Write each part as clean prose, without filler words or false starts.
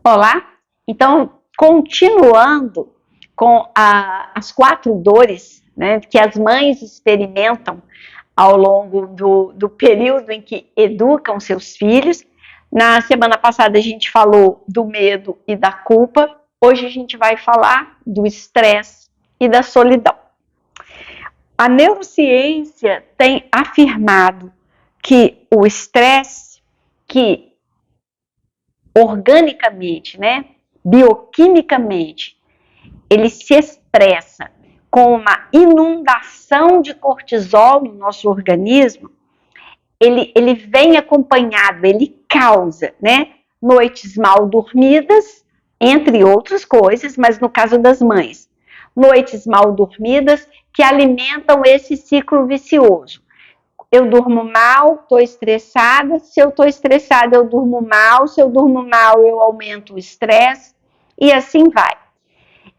Olá, então, continuando com as 4 dores, né, que as mães experimentam ao longo do período em que educam seus filhos. Na semana passada a gente falou do medo e da culpa, hoje a gente vai falar do estresse e da solidão. A neurociência tem afirmado que o estresse, que organicamente, né, bioquimicamente, ele se expressa com uma inundação de cortisol no nosso organismo, ele vem acompanhado, ele causa, né, noites mal dormidas, entre outras coisas, mas no caso das mães, noites mal dormidas que alimentam esse ciclo vicioso. Eu durmo mal, estou estressada. Se eu estou estressada, eu durmo mal. Se eu durmo mal, eu aumento o estresse. E assim vai.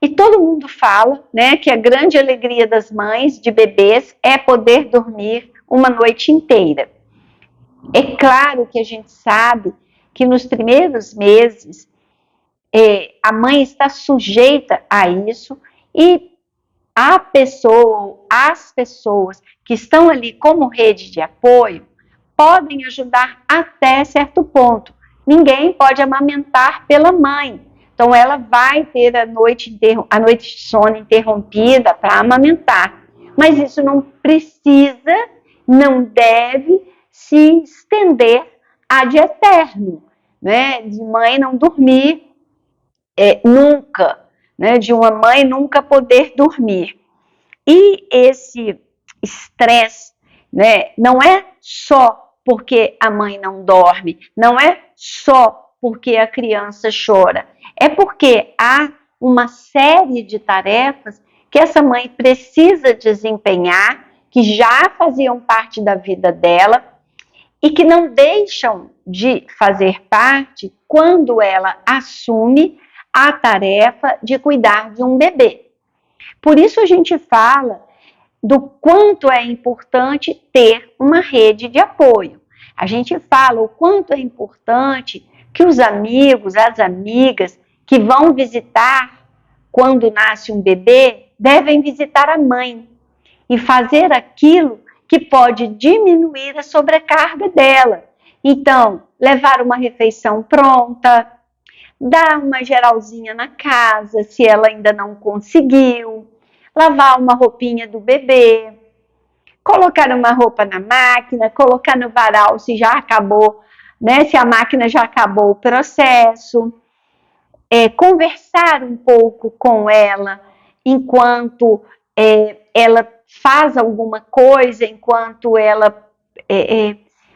E todo mundo fala, né, que a grande alegria das mães de bebês é poder dormir uma noite inteira. É claro que a gente sabe que nos primeiros meses a mãe está sujeita a isso e a pessoa, as pessoas que estão ali como rede de apoio podem ajudar até certo ponto. Ninguém pode amamentar pela mãe. Então, ela vai ter a noite de sono interrompida para amamentar. Mas isso não precisa, não deve se estender ad eterno, né? De mãe não dormir nunca, né? De uma mãe nunca poder dormir. E esse estresse, né, não é só porque a mãe não dorme, não é só porque a criança chora, é porque há uma série de tarefas que essa mãe precisa desempenhar, que já faziam parte da vida dela e que não deixam de fazer parte quando ela assume a tarefa de cuidar de um bebê. Por isso a gente fala do quanto é importante ter uma rede de apoio. A gente fala o quanto é importante que os amigos, as amigas que vão visitar quando nasce um bebê, devem visitar a mãe e fazer aquilo que pode diminuir a sobrecarga dela. Então, levar uma refeição pronta, dar uma geralzinha na casa, se ela ainda não conseguiu, lavar uma roupinha do bebê, colocar uma roupa na máquina, colocar no varal se já acabou, né? Se a máquina já acabou o processo, conversar um pouco com ela enquanto ela faz alguma coisa, enquanto ela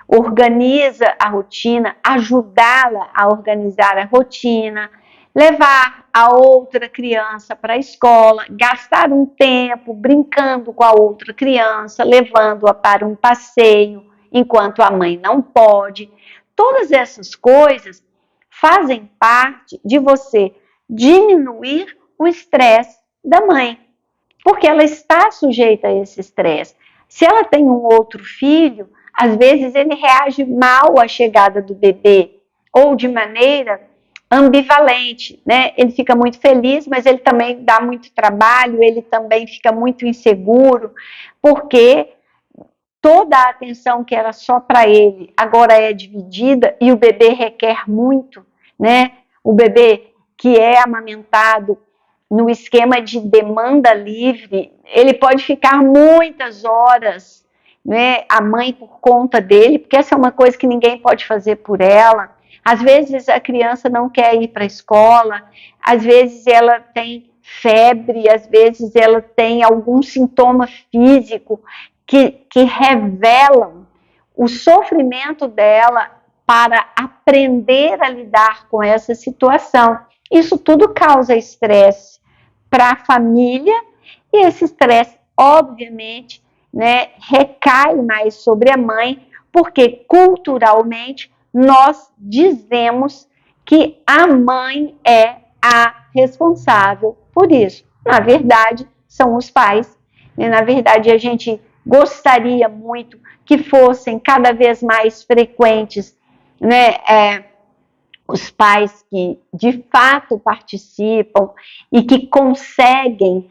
organiza a rotina, ajudá-la a organizar a rotina, levar a outra criança para a escola, gastar um tempo brincando com a outra criança, levando-a para um passeio, enquanto a mãe não pode. Todas essas coisas fazem parte de você diminuir o estresse da mãe, porque ela está sujeita a esse estresse. Se ela tem um outro filho, às vezes ele reage mal à chegada do bebê, ou de maneira ambivalente, né? Ele fica muito feliz, mas ele também dá muito trabalho, ele também fica muito inseguro, porque toda a atenção que era só para ele agora é dividida e o bebê requer muito, né? O bebê que é amamentado no esquema de demanda livre, ele pode ficar muitas horas, né, a mãe por conta dele, porque essa é uma coisa que ninguém pode fazer por ela. Às vezes a criança não quer ir para a escola, às vezes ela tem febre, às vezes ela tem algum sintoma físico que revelam o sofrimento dela para aprender a lidar com essa situação. Isso tudo causa estresse para a família e esse estresse, obviamente, né, recai mais sobre a mãe, porque culturalmente nós dizemos que a mãe é a responsável por isso. Na verdade, são os pais. Né? Na verdade, a gente gostaria muito que fossem cada vez mais frequentes, né, os pais que de fato participam e que conseguem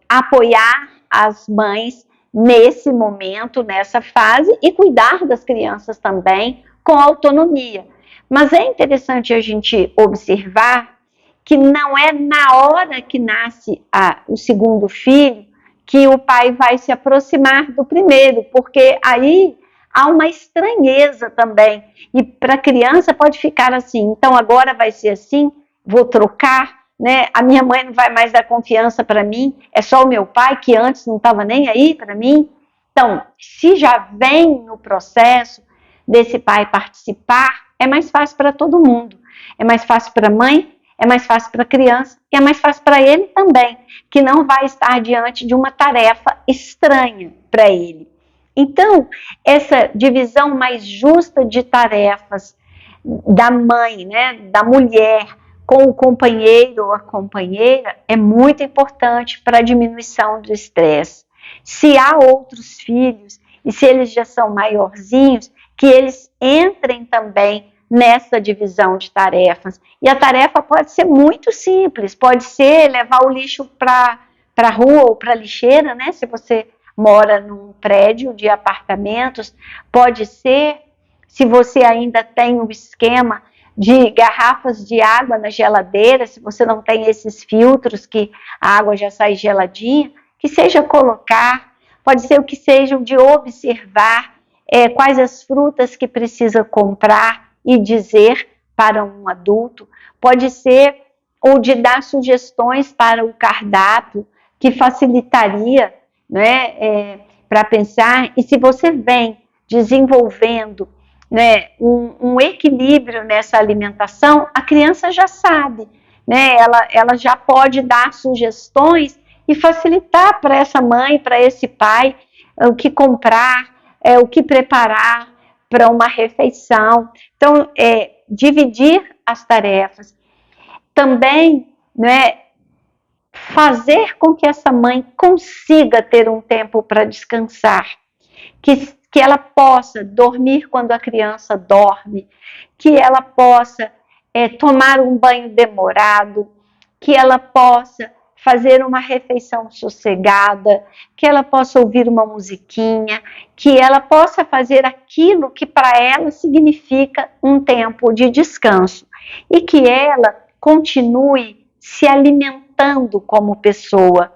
apoiar as mães nesse momento, nessa fase, e cuidar das crianças também com autonomia. Mas é interessante a gente observar que não é na hora que nasce o segundo filho que o pai vai se aproximar do primeiro, porque aí há uma estranheza também. E para a criança pode ficar assim, então agora vai ser assim, vou trocar, né? A minha mãe não vai mais dar confiança para mim, é só o meu pai que antes não estava nem aí para mim. Então, se já vem no processo desse pai participar, é mais fácil para todo mundo. É mais fácil para a mãe, é mais fácil para a criança e é mais fácil para ele também, que não vai estar diante de uma tarefa estranha para ele. Então, essa divisão mais justa de tarefas da mãe, né, da mulher, com o companheiro ou a companheira, é muito importante para a diminuição do estresse. Se há outros filhos, e se eles já são maiorzinhos, que eles entrem também nessa divisão de tarefas. E a tarefa pode ser muito simples, pode ser levar o lixo para a rua ou para a lixeira, né? Se você mora num prédio de apartamentos, pode ser, se você ainda tem um esquema de garrafas de água na geladeira, se você não tem esses filtros que a água já sai geladinha, que seja colocar, pode ser o que seja de observar quais as frutas que precisa comprar e dizer para um adulto, pode ser ou de dar sugestões para o cardápio, que facilitaria, né, para pensar. E se você vem desenvolvendo, né, um equilíbrio nessa alimentação, a criança já sabe, né, ela já pode dar sugestões e facilitar para essa mãe, para esse pai, o que comprar, o que preparar para uma refeição. Então, dividir as tarefas. Também, né, fazer com que essa mãe consiga ter um tempo para descansar, que ela possa dormir quando a criança dorme, que ela possa tomar um banho demorado, que ela possa fazer uma refeição sossegada, que ela possa ouvir uma musiquinha, que ela possa fazer aquilo que para ela significa um tempo de descanso e que ela continue se alimentando como pessoa,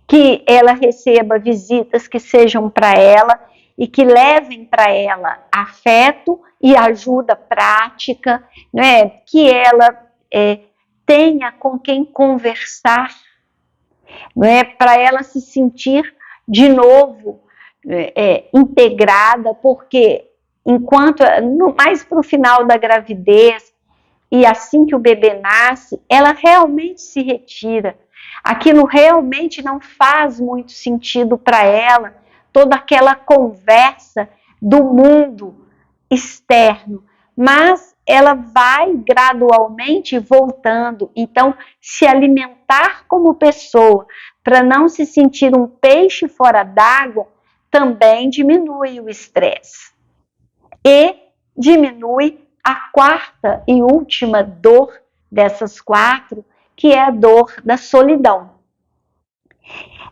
que ela receba visitas que sejam para ela e que levem para ela afeto e ajuda prática, né? Que ela tenha com quem conversar, né? Para ela se sentir de novo integrada, porque enquanto mais para o final da gravidez e assim que o bebê nasce, ela realmente se retira. Aquilo realmente não faz muito sentido para ela, toda aquela conversa do mundo externo, mas ela vai gradualmente voltando. Então, se alimentar como pessoa, para não se sentir um peixe fora d'água, também diminui o estresse. E diminui a quarta e última dor dessas quatro, que é a dor da solidão.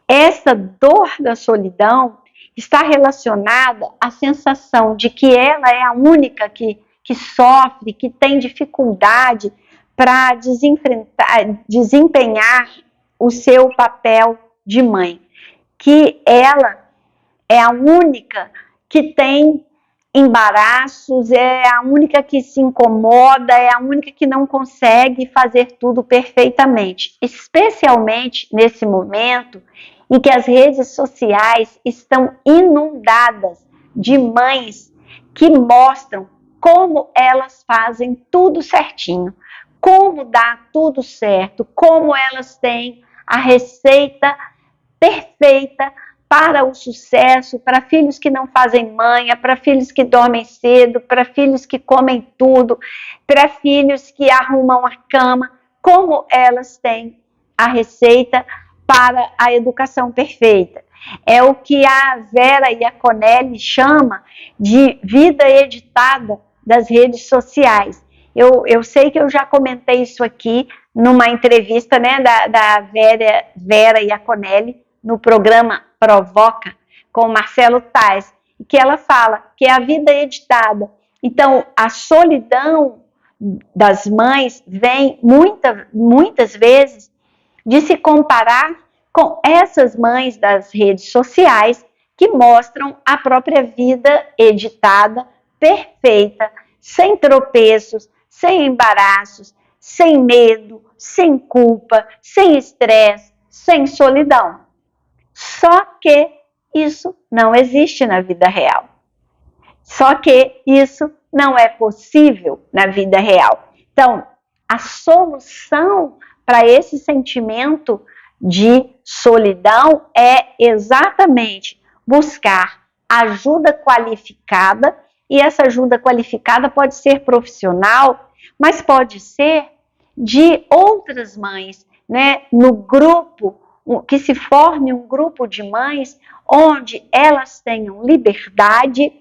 Essa dor da solidão está relacionada à sensação de que ela é a única que sofre, que tem dificuldade para desempenhar o seu papel de mãe, que ela é a única que tem embaraços, é a única que se incomoda, é a única que não consegue fazer tudo perfeitamente, especialmente nesse momento em que as redes sociais estão inundadas de mães que mostram como elas fazem tudo certinho, como dá tudo certo, como elas têm a receita perfeita para o sucesso, para filhos que não fazem manha, para filhos que dormem cedo, para filhos que comem tudo, para filhos que arrumam a cama, como elas têm a receita para a educação perfeita. É o que a Vera e a Conelli chama de vida editada das redes sociais. Eu sei que eu já comentei isso aqui numa entrevista, né, da Vera Iaconelli, no programa Provoca, com o Marcelo Tais, que ela fala que é a vida editada. Então, a solidão das mães vem muitas vezes de se comparar com essas mães das redes sociais que mostram a própria vida editada, perfeita, sem tropeços, sem embaraços, sem medo, sem culpa, sem estresse, sem solidão. Só que isso não existe na vida real. Só que isso não é possível na vida real. Então, a solução para esse sentimento de solidão é exatamente buscar ajuda qualificada, e essa ajuda qualificada pode ser profissional, mas pode ser de outras mães, né? No grupo, que se forme um grupo de mães onde elas tenham liberdade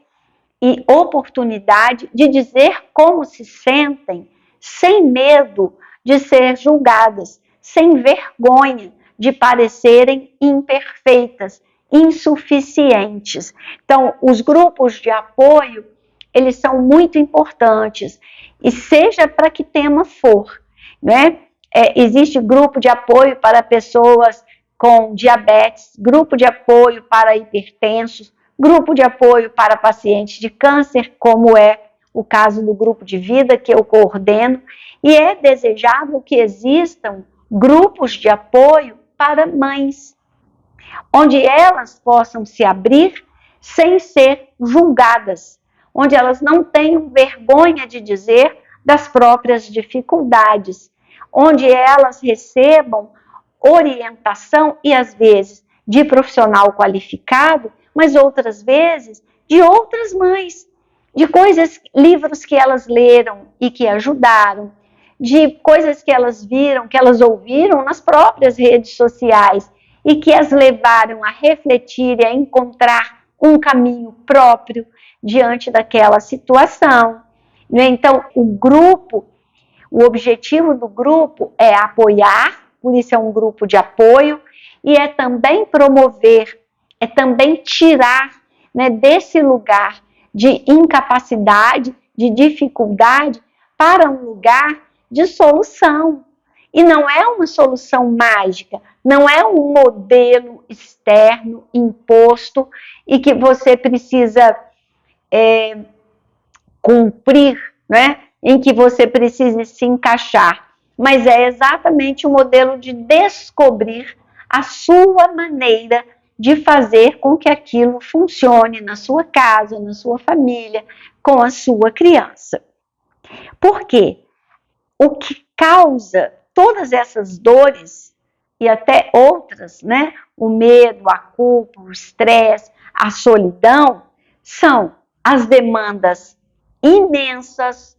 e oportunidade de dizer como se sentem, sem medo de ser julgadas, sem vergonha de parecerem imperfeitas, insuficientes. Então, os grupos de apoio, eles são muito importantes, e seja para que tema for, né? Existe grupo de apoio para pessoas com diabetes, grupo de apoio para hipertensos, grupo de apoio para pacientes de câncer, como é o caso do grupo de vida que eu coordeno, e é desejável que existam grupos de apoio para mães, onde elas possam se abrir sem ser julgadas, onde elas não tenham vergonha de dizer das próprias dificuldades, onde elas recebam orientação e às vezes de profissional qualificado, mas outras vezes de outras mães, de coisas, livros que elas leram e que ajudaram, de coisas que elas viram, que elas ouviram nas próprias redes sociais e que as levaram a refletir e a encontrar um caminho próprio diante daquela situação. Então, o objetivo do grupo é apoiar, por isso é um grupo de apoio, e é também promover, é também tirar, né, desse lugar de incapacidade, de dificuldade, para um lugar de solução. E não é uma solução mágica, não é um modelo externo imposto e que você precisa cumprir, né? Em que você precise se encaixar, mas é exatamente o modelo de descobrir a sua maneira de fazer com que aquilo funcione na sua casa, na sua família, com a sua criança. Por quê? O que causa todas essas dores e até outras, né? O medo, a culpa, o estresse, a solidão, são as demandas imensas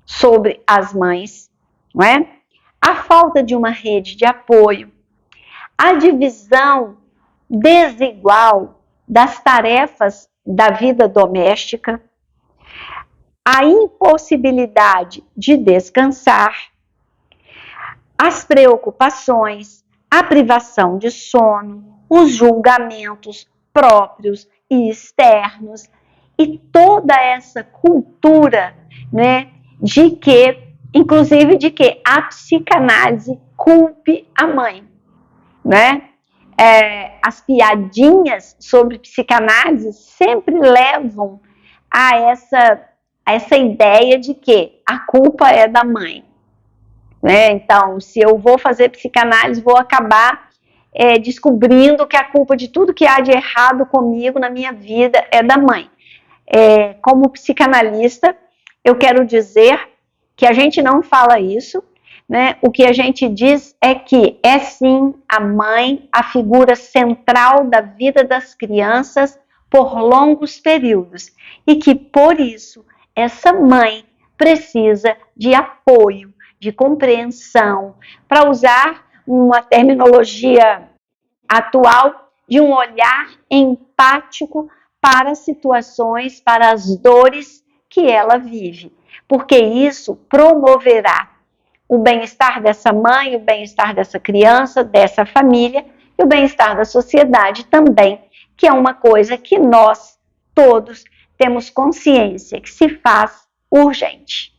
sobre as mães, não é? A falta de uma rede de apoio, a divisão desigual das tarefas da vida doméstica, a impossibilidade de descansar, as preocupações, a privação de sono, os julgamentos próprios e externos, e toda essa cultura, né, de que, inclusive de que a psicanálise culpe a mãe, né? As piadinhas sobre psicanálise sempre levam a essa ideia de que a culpa é da mãe, né? Então, se eu vou fazer psicanálise, vou acabar descobrindo que a culpa de tudo que há de errado comigo na minha vida é da mãe. Como psicanalista, eu quero dizer que a gente não fala isso, né? O que a gente diz é que é sim a mãe a figura central da vida das crianças por longos períodos e que por isso essa mãe precisa de apoio, de compreensão, para usar uma terminologia atual, de um olhar empático para as situações, para as dores que ela vive. porque isso promoverá o bem-estar dessa mãe, o bem-estar dessa criança, dessa família e o bem-estar da sociedade também, que é uma coisa que nós todos temos consciência que se faz urgente.